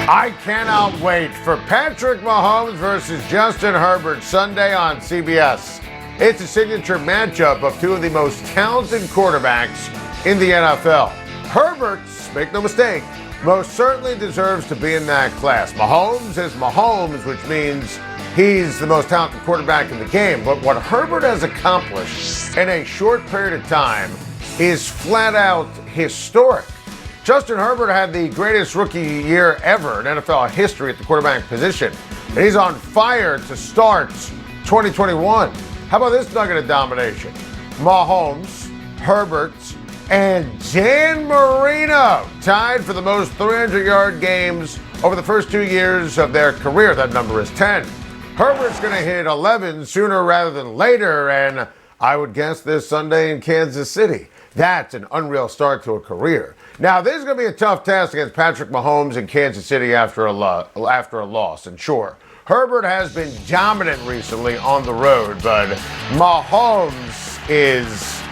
I cannot wait for Patrick Mahomes versus Justin Herbert Sunday on CBS. It's a signature matchup of two of the most talented quarterbacks in the NFL. Herbert, make no mistake, most certainly deserves to be in that class. Mahomes is Mahomes, which means he's the most talented quarterback in the game. But what Herbert has accomplished in a short period of time is flat out historic. Justin Herbert had the greatest rookie year ever in NFL history at the quarterback position. And he's on fire to start 2021. How about this nugget of domination? Mahomes, Herbert, and Dan Marino tied for the most 300-yard games over the first 2 years of their career. That number is 10. Herbert's going to hit 11 sooner rather than later, and I would guess this Sunday in Kansas City. That's an unreal start to a career. Now, this is going to be a tough task against Patrick Mahomes in Kansas City after a loss. And sure, Herbert has been dominant recently on the road, but Mahomes is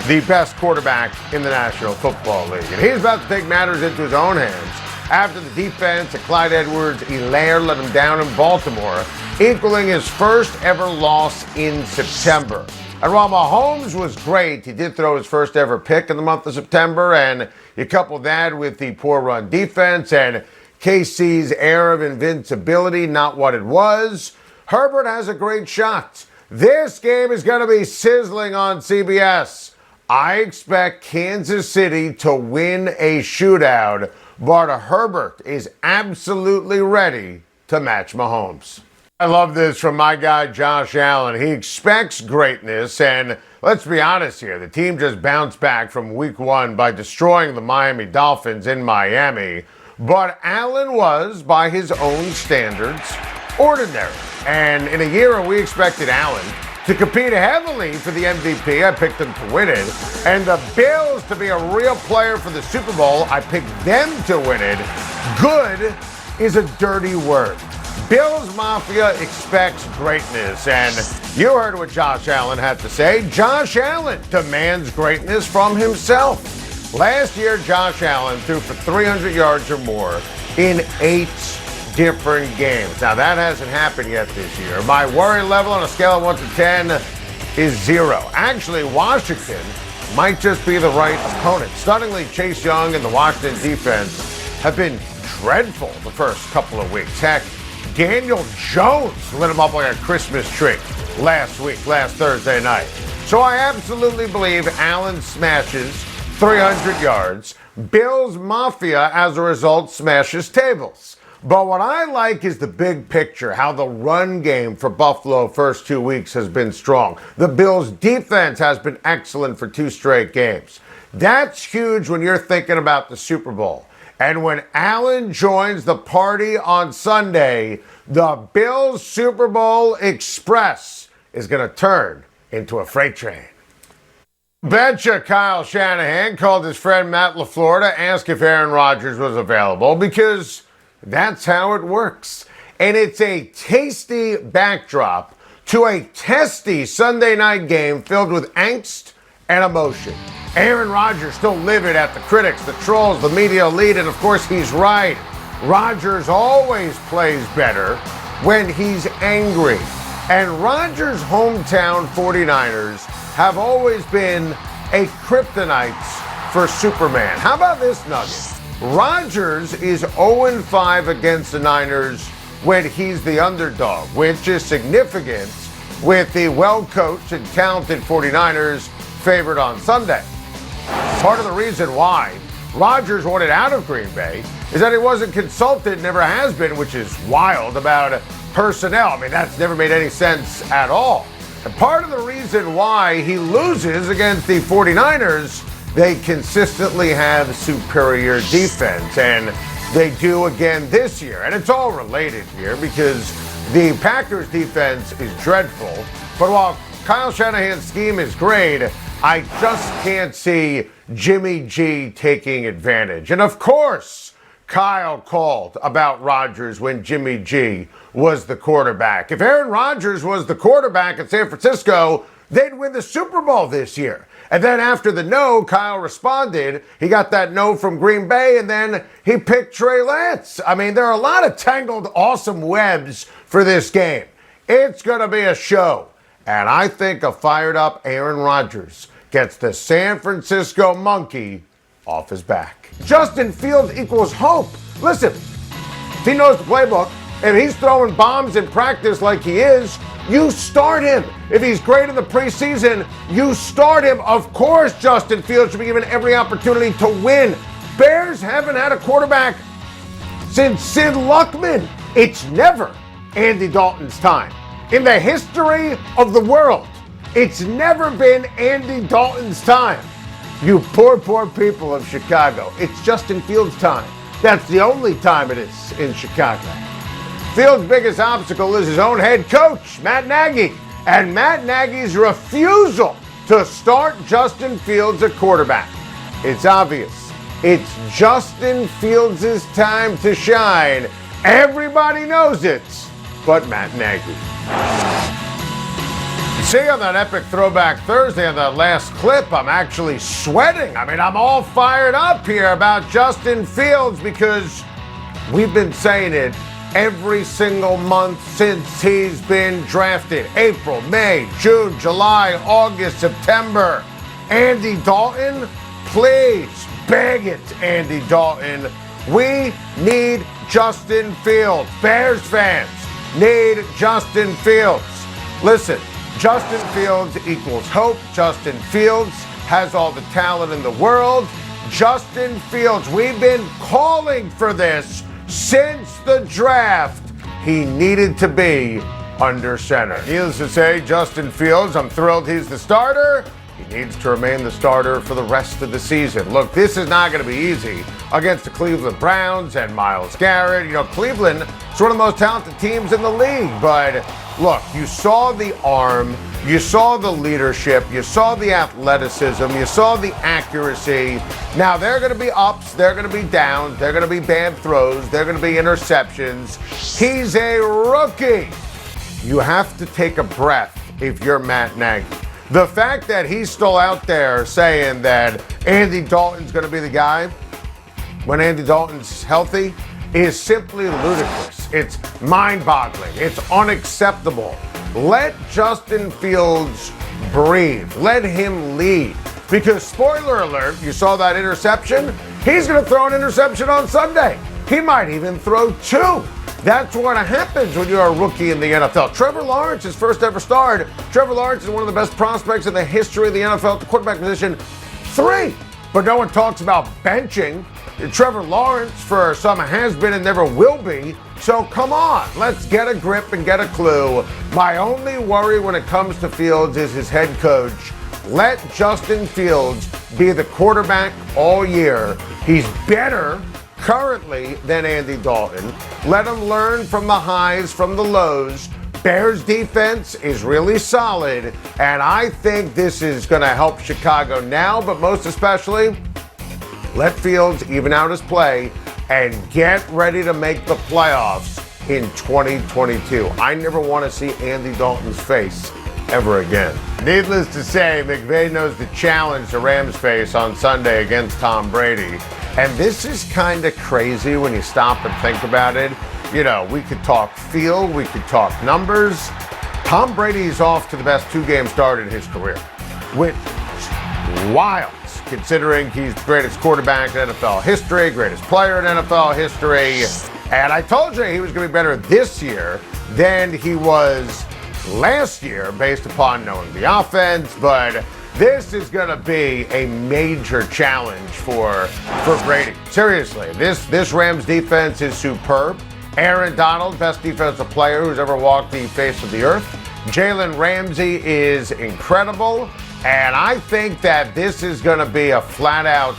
the best quarterback in the National Football League. And he's about to take matters into his own hands after the defense at Clyde Edwards-Helaire let him down in Baltimore, equaling his first ever loss in September. And while Mahomes was great, he did throw his first ever pick in the month of September, and you couple that with the poor run defense and KC's air of invincibility, not what it was, Herbert has a great shot. This game is going to be sizzling on CBS. I expect Kansas City to win a shootout, but Herbert is absolutely ready to match Mahomes. I love this from my guy, Josh Allen. He expects greatness, and let's be honest here. The team just bounced back from week one by destroying the Miami Dolphins in Miami. But Allen was, by his own standards, ordinary. And in a year where we expected Allen to compete heavily for the MVP, I picked him to win it. And the Bills to be a real player for the Super Bowl, I picked them to win it. Good is a dirty word. Bills Mafia expects greatness, and you heard what Josh Allen had to say. Josh Allen demands greatness from himself. Last year, Josh Allen threw for 300 yards or more in 8 different games. Now, that hasn't happened yet this year. My worry level on a scale of 1 to 10 is 0. Actually, Washington might just be the right opponent. Stunningly, Chase Young and the Washington defense have been dreadful the first couple of weeks. Heck, Daniel Jones lit him up like a Christmas tree last Thursday night. So I absolutely believe Allen smashes 300 yards. Bills Mafia, as a result, smashes tables. But what I like is the big picture, how the run game for Buffalo first 2 weeks has been strong. The Bills defense has been excellent for 2 straight games. That's huge when you're thinking about the Super Bowl. And when Allen joins the party on Sunday, the Bills Super Bowl Express is going to turn into a freight train. Betcha Kyle Shanahan called his friend Matt LaFleur to ask if Aaron Rodgers was available, because that's how it works. And it's a tasty backdrop to a testy Sunday night game filled with angst and emotion. Aaron Rodgers still livid at the critics, the trolls, the media elite, and of course he's right. Rodgers always plays better when he's angry. And Rodgers' hometown 49ers have always been a kryptonite for Superman. How about this nugget? Rodgers is 0-5 against the Niners when he's the underdog, which is significant with the well-coached and talented 49ers favored on Sunday. Part of the reason why Rodgers wanted out of Green Bay is that he wasn't consulted, never has been, which is wild, about personnel. I mean, that's never made any sense at all. And part of the reason why he loses against the 49ers, they consistently have superior defense, and they do again this year. And it's all related here because the Packers defense is dreadful. But while Kyle Shanahan's scheme is great, I just can't see Jimmy G taking advantage. And of course, Kyle called about Rodgers when Jimmy G was the quarterback. If Aaron Rodgers was the quarterback at San Francisco, they'd win the Super Bowl this year. And then after the no, Kyle responded. He got that no from Green Bay, and then he picked Trey Lance. I mean, there are a lot of tangled, awesome webs for this game. It's going to be a show. And I think a fired-up Aaron Rodgers gets the San Francisco monkey off his back. Justin Fields equals hope. Listen, if he knows the playbook, if he's throwing bombs in practice like he is, you start him. If he's great in the preseason, you start him. Of course, Justin Fields should be given every opportunity to win. Bears haven't had a quarterback since Sid Luckman. It's never Andy Dalton's time. In the history of the world, it's never been Andy Dalton's time. You poor, poor people of Chicago. It's Justin Fields' time. That's the only time it is in Chicago. Fields' biggest obstacle is his own head coach, Matt Nagy, and Matt Nagy's refusal to start Justin Fields at quarterback. It's obvious. It's Justin Fields' time to shine. Everybody knows it, but Matt Nagy. See, on that epic Throwback Thursday, on that last clip, I'm actually sweating. I mean, I'm all fired up here about Justin Fields because we've been saying it every single month since he's been drafted. April, May, June, July, August, September. Andy Dalton, please, beg it, Andy Dalton. We need Justin Fields. Bears fans need Justin Fields. Listen, Justin Fields equals hope. Justin Fields has all the talent in the world. Justin Fields, we've been calling for this since the draft. He needed to be under center. Needless to say, Justin Fields, I'm thrilled he's the starter. He needs to remain the starter for the rest of the season. Look, this is not going to be easy against the Cleveland Browns and Myles Garrett. You know, Cleveland is one of the most talented teams in the league. But look, you saw the arm, you saw the leadership, you saw the athleticism, you saw the accuracy. Now, there are going to be ups, there are going to be downs, there are going to be bad throws, there are going to be interceptions. He's a rookie. You have to take a breath if you're Matt Nagy. The fact that he's still out there saying that Andy Dalton's going to be the guy when Andy Dalton's healthy is simply ludicrous. It's mind-boggling. It's unacceptable. Let Justin Fields breathe. Let him lead. Because, spoiler alert, you saw that interception? He's going to throw an interception on Sunday. He might even throw two. That's what happens when you're a rookie in the NFL. Trevor Lawrence, his first ever start. Trevor Lawrence is one of the best prospects in the history of the NFL at the quarterback position. 3. But no one talks about benching Trevor Lawrence for some has been and never will be. So come on, let's get a grip and get a clue. My only worry when it comes to Fields is his head coach. Let Justin Fields be the quarterback all year. He's better currently than Andy Dalton. Let him learn from the highs, from the lows. Bears defense is really solid, and I think this is going to help Chicago now, but most especially, let Fields even out his play and get ready to make the playoffs in 2022. I never want to see Andy Dalton's face ever again. Needless to say, McVay knows the challenge the Rams face on Sunday against Tom Brady. And this is kind of crazy when you stop and think about it. You know, we could talk feel, we could talk numbers. Tom Brady's off to the best 2-game start in his career, which is wild, considering he's the greatest quarterback in NFL history, greatest player in NFL history. And I told you he was going to be better this year than he was last year based upon knowing the offense, but this is going to be a major challenge for Brady. Seriously, this Rams defense is superb. Aaron Donald, best defensive player who's ever walked the face of the earth. Jalen Ramsey is incredible, and I think that this is going to be a flat-out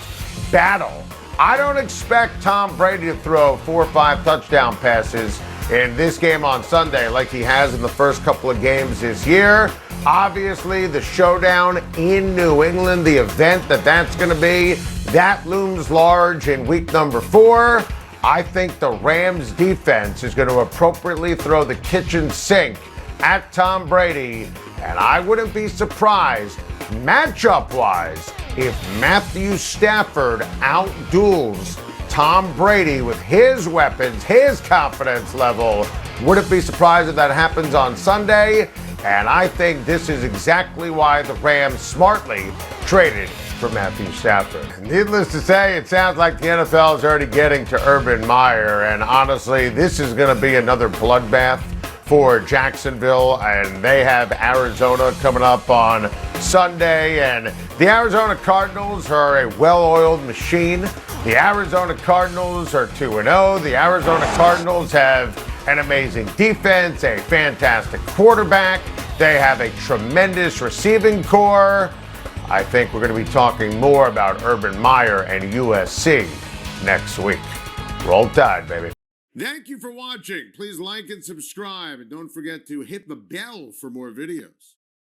battle. I don't expect Tom Brady to throw 4 or 5 touchdown passes in this game on Sunday like he has in the first couple of games this year. Obviously, the showdown in New England, the event that's going to be, that looms large in week number 4. I think the Rams defense is going to appropriately throw the kitchen sink at Tom Brady, and I wouldn't be surprised Matchup-wise, if Matthew Stafford outduels Tom Brady with his weapons, his confidence level, wouldn't be surprised if that happens on Sunday. And I think this is exactly why the Rams smartly traded for Matthew Stafford. Needless to say, it sounds like the NFL is already getting to Urban Meyer, and honestly, this is going to be another bloodbath for Jacksonville, and they have Arizona coming up on Sunday, and the Arizona Cardinals are a well-oiled machine. The Arizona Cardinals are 2-0. The Arizona Cardinals have an amazing defense, a fantastic quarterback. They have a tremendous receiving core. I think we're going to be talking more about Urban Meyer and USC next week. Roll Tide, baby. Thank you for watching. Please like and subscribe, and don't forget to hit the bell for more videos.